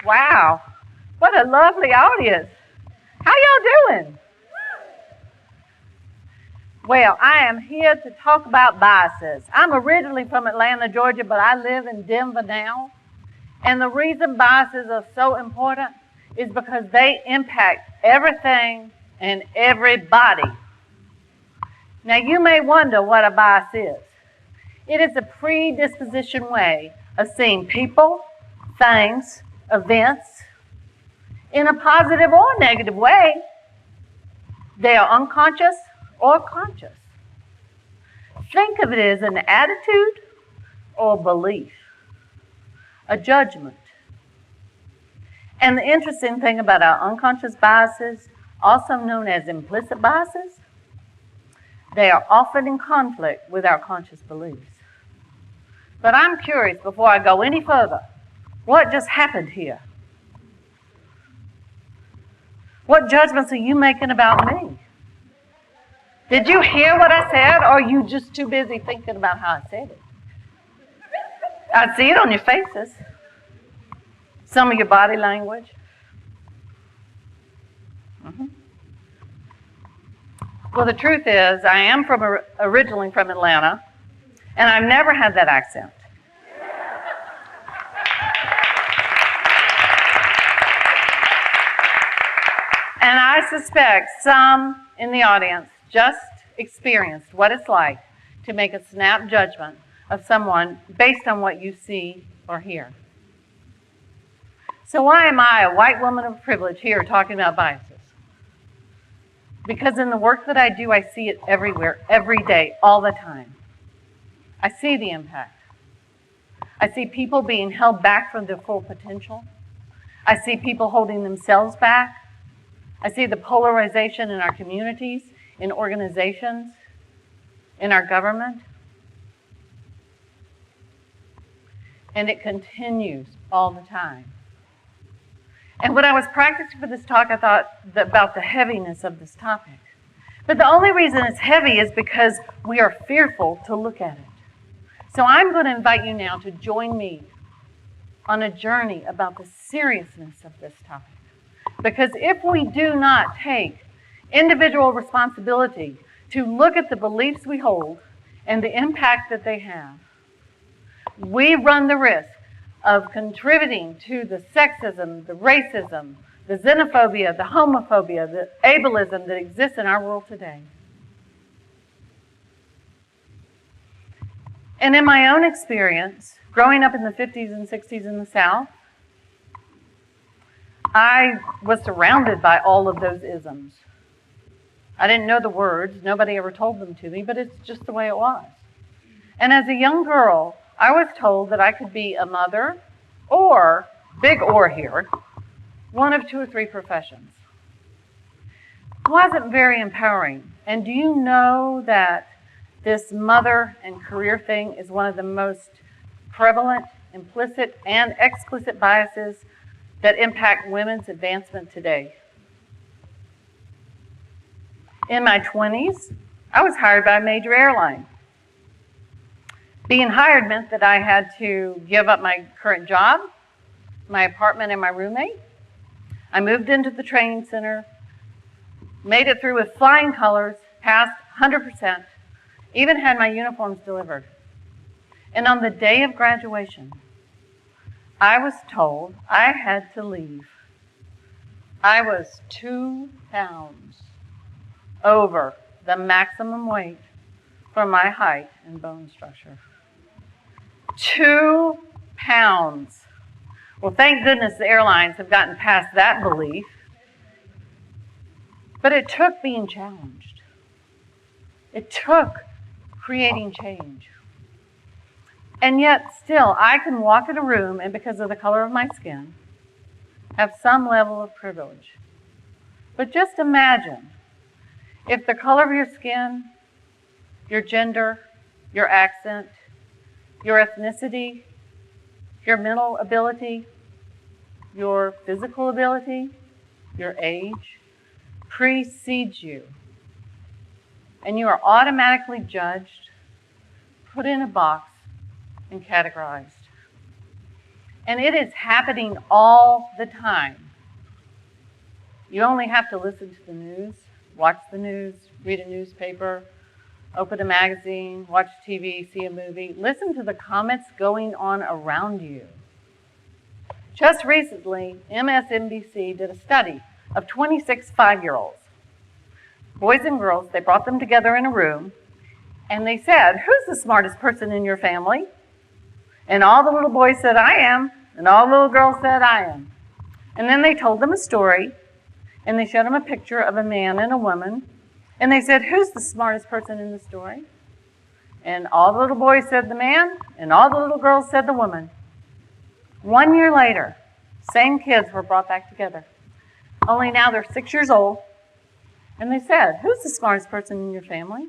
Wow, what a lovely audience. How y'all doing? Well, I am here to talk about biases. I'm originally from Atlanta, Georgia, but I live in Denver now. And the reason biases are so important is because they impact everything and everybody. Now, you may wonder what a bias is. It is a predisposition way of seeing people, things, events in a positive or negative way. They are unconscious or conscious. Think of it as an attitude or belief, a judgment. And the interesting thing about our unconscious biases, also known as implicit biases, they are often in conflict with our conscious beliefs. But I'm curious, before I go any further, what just happened here? What judgments are you making about me? Did you hear what I said, or are you just too busy thinking about how I said it? I see it on your faces. Some of your body language. Well, the truth is, I am originally from Atlanta, and I've never had that accent. And I suspect some in the audience just experienced what it's like to make a snap judgment of someone based on what you see or hear. So why am I, a white woman of privilege, here talking about biases? Because in the work that I do, I see it everywhere, every day, all the time. I see the impact. I see people being held back from their full potential. I see people holding themselves back. I see the polarization in our communities, in organizations, in our government. And it continues all the time. And when I was practicing for this talk, I thought about the heaviness of this topic. But the only reason it's heavy is because we are fearful to look at it. So I'm going to invite you now to join me on a journey about the seriousness of this topic. Because if we do not take individual responsibility to look at the beliefs we hold and the impact that they have, we run the risk of contributing to the sexism, the racism, the xenophobia, the homophobia, the able-ism that exists in our world today. And in my own experience, growing up in the 50s and 60s in the South, I was surrounded by all of those isms. I didn't know the words, nobody ever told them to me, but it's just the way it was. And as a young girl, I was told that I could be a mother or, big or here, one of 2 or 3 professions. It wasn't very empowering. And do you know that this mother and career thing is one of the most prevalent, implicit, and explicit biases that impact women's advancement today? In my 20s, I was hired by a major airline. Being hired meant that I had to give up my current job, my apartment, and my roommate. I moved into the training center, made it through with flying colors, passed 100%, even had my uniforms delivered. And on the day of graduation, I was told I had to leave. I was 2 pounds over the maximum weight for my height and bone structure. 2 pounds. Well, thank goodness the airlines have gotten past that belief. But it took being challenged. It took creating change. And yet, still, I can walk in a room and because of the color of my skin, have some level of privilege. But just imagine if the color of your skin, your gender, your accent, your ethnicity, your mental ability, your physical ability, your age, precedes you. And you are automatically judged, put in a box, and categorized. And it is happening all the time. You only have to listen to the news, watch the news, read a newspaper, open a magazine, watch TV, see a movie. Listen to the comments going on around you. Just recently, MSNBC did a study of 26 5-year-olds. Boys and girls, they brought them together in a room, and they said, who's the smartest person in your family? And all the little boys said, I am. And all the little girls said, I am. And then they told them a story, and they showed them a picture of a man and a woman. And they said, who's the smartest person in the story? And all the little boys said the man, and all the little girls said the woman. 1 year later, same kids were brought back together. Only now they're 6 years old. And they said, who's the smartest person in your family?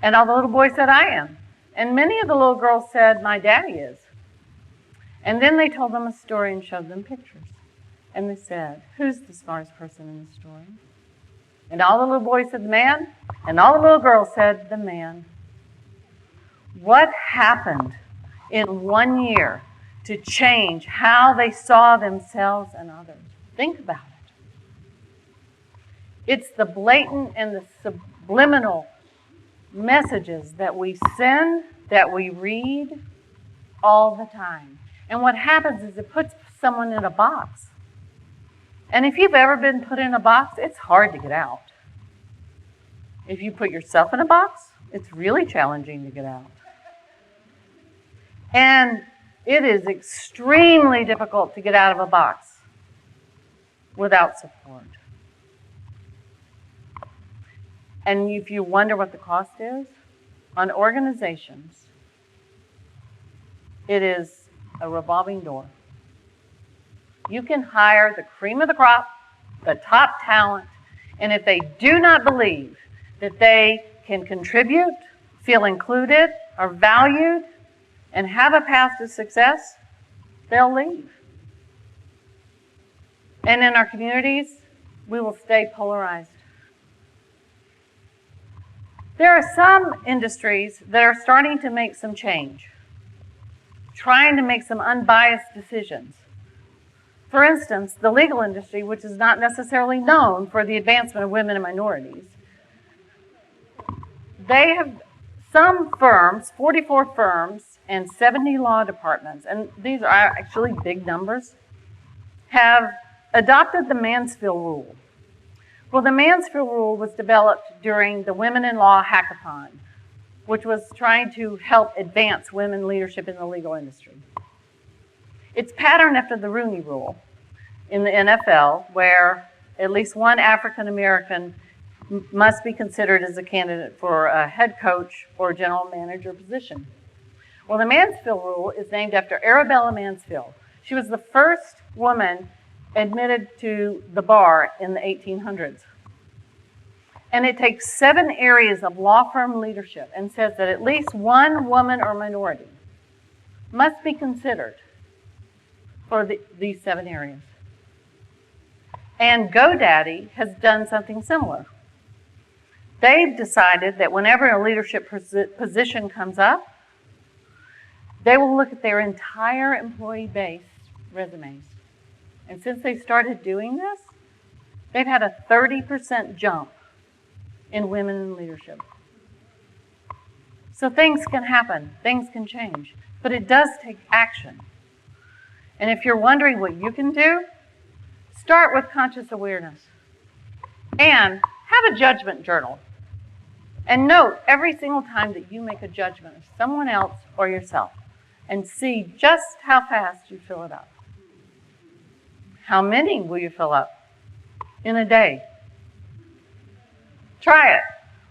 And all the little boys said, I am. And many of the little girls said, my daddy is. And then they told them a story and showed them pictures. And they said, who's the smartest person in the story? And all the little boys said the man, and all the little girls said the man. What happened in 1 year to change how they saw themselves and others? Think about it. It's the blatant and the subliminal messages that we send, that we read all the time. And what happens is it puts someone in a box. And if you've ever been put in a box, it's hard to get out. If you put yourself in a box, it's really challenging to get out. And it is extremely difficult to get out of a box without support. And if you wonder what the cost is, on organizations, it is a revolving door. You can hire the cream of the crop, the top talent, and if they do not believe that they can contribute, feel included, are valued, and have a path to success, they'll leave. And in our communities, we will stay polarized. There are some industries that are starting to make some change, trying to make some unbiased decisions. For instance, the legal industry, which is not necessarily known for the advancement of women and minorities, they have some firms, 44 firms and 70 law departments, and these are actually big numbers, have adopted the Mansfield Rule. Well, the Mansfield Rule was developed during the Women in Law Hackathon, which was trying to help advance women leadership in the legal industry. It's patterned after the Rooney Rule in the NFL, where at least one African American must be considered as a candidate for a head coach or general manager position. Well, the Mansfield Rule is named after Arabella Mansfield. She was the first woman admitted to the bar in the 1800s. And it takes 7 areas of law firm leadership and says that at least one woman or minority must be considered for these 7 areas. And GoDaddy has done something similar. They've decided that whenever a leadership position comes up, they will look at their entire employee-based resumes. And since they started doing this, they've had a 30% jump in women in leadership. So things can happen, things can change, but it does take action. And if you're wondering what you can do, start with conscious awareness. And have a judgment journal. And note every single time that you make a judgment of someone else or yourself, and see just how fast you fill it up. How many will you fill up in a day? Try it.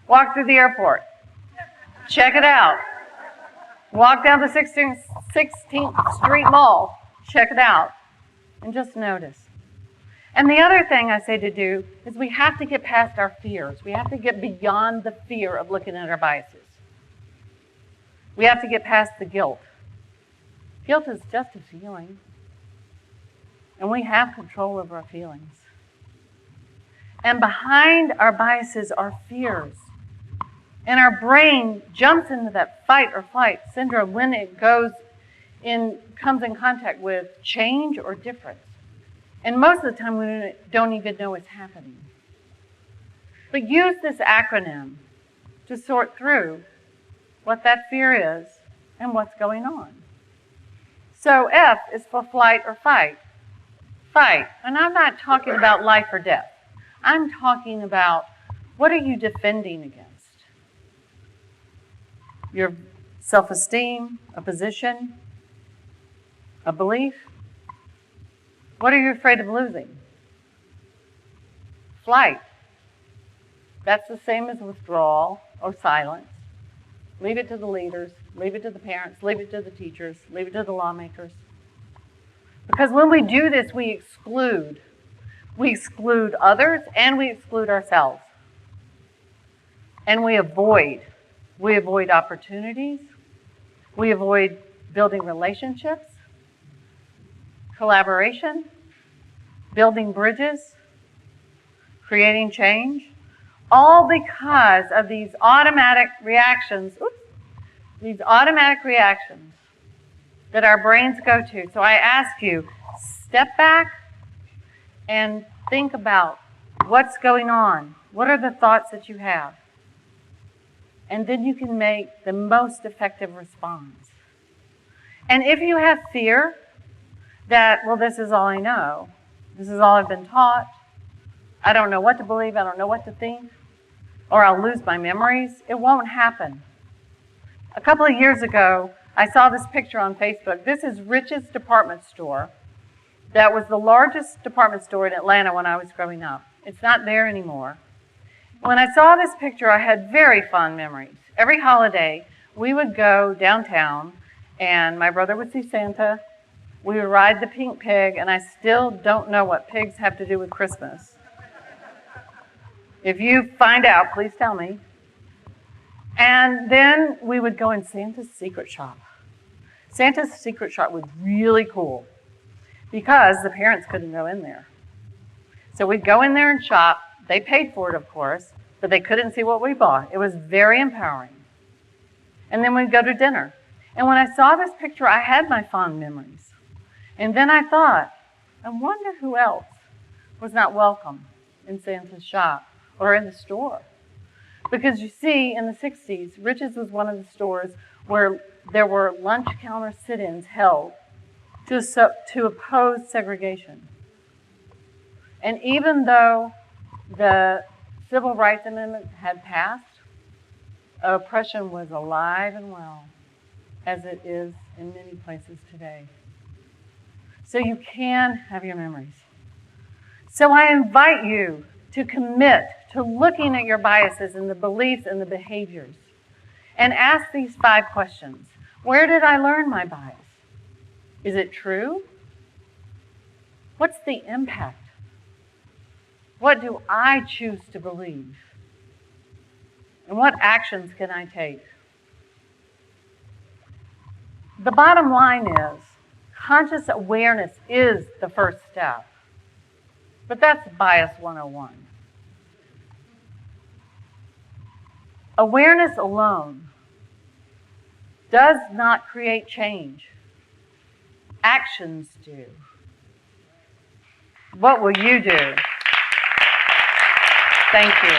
Walk through the airport. Check it out. Walk down the 16th Street Mall. Check it out. And just notice. And the other thing I say to do is we have to get past our fears. We have to get beyond the fear of looking at our biases. We have to get past the guilt. Guilt is just a feeling. And we have control over our feelings. And behind our biases are fears. And our brain jumps into that fight or flight syndrome when it goes comes in contact with change or difference. And most of the time we don't even know what's happening. But use this acronym to sort through what that fear is and what's going on. So F is for flight or fight. Fight. And I'm not talking about life or death. I'm talking about what are you defending against? Your self-esteem, a position, a belief? What are you afraid of losing? Flight. That's the same as withdrawal or silence. Leave it to the leaders, leave it to the parents, leave it to the teachers, leave it to the lawmakers. Because when we do this, we exclude. We exclude others and we exclude ourselves. And we avoid. We avoid opportunities. We avoid building relationships, collaboration, building bridges, creating change, all because of these automatic reactions, that our brains go to. So I ask you, step back and think about what's going on. What are the thoughts that you have? And then you can make the most effective response. And if you have fear that, well, this is all I know, this is all I've been taught, I don't know what to believe, I don't know what to think, or I'll lose my memories, it won't happen. A couple of years ago, I saw this picture on Facebook. This is Rich's department store. That was the largest department store in Atlanta when I was growing up. It's not there anymore. When I saw this picture, I had very fond memories. Every holiday, we would go downtown, and my brother would see Santa. We would ride the pink pig, and I still don't know what pigs have to do with Christmas. If you find out, please tell me. And then we would go in Santa's secret shop. Santa's secret shop was really cool because the parents couldn't go in there. So we'd go in there and shop. They paid for it, of course, but they couldn't see what we bought. It was very empowering. And then we'd go to dinner. And when I saw this picture, I had my fond memories. And then I thought, I wonder who else was not welcome in Santa's shop or in the store. Because you see, in the 60s, Rich's was one of the stores where there were lunch counter sit-ins held to oppose segregation. And even though the Civil Rights Amendment had passed, oppression was alive and well, as it is in many places today. So you can have your memories. So I invite you to commit to looking at your biases and the beliefs and the behaviors and ask these 5 questions. Where did I learn my bias? Is it true? What's the impact? What do I choose to believe? And what actions can I take? The bottom line is, conscious awareness is the first step. But that's Bias 101. Awareness alone does not create change. Actions do. What will you do? Thank you.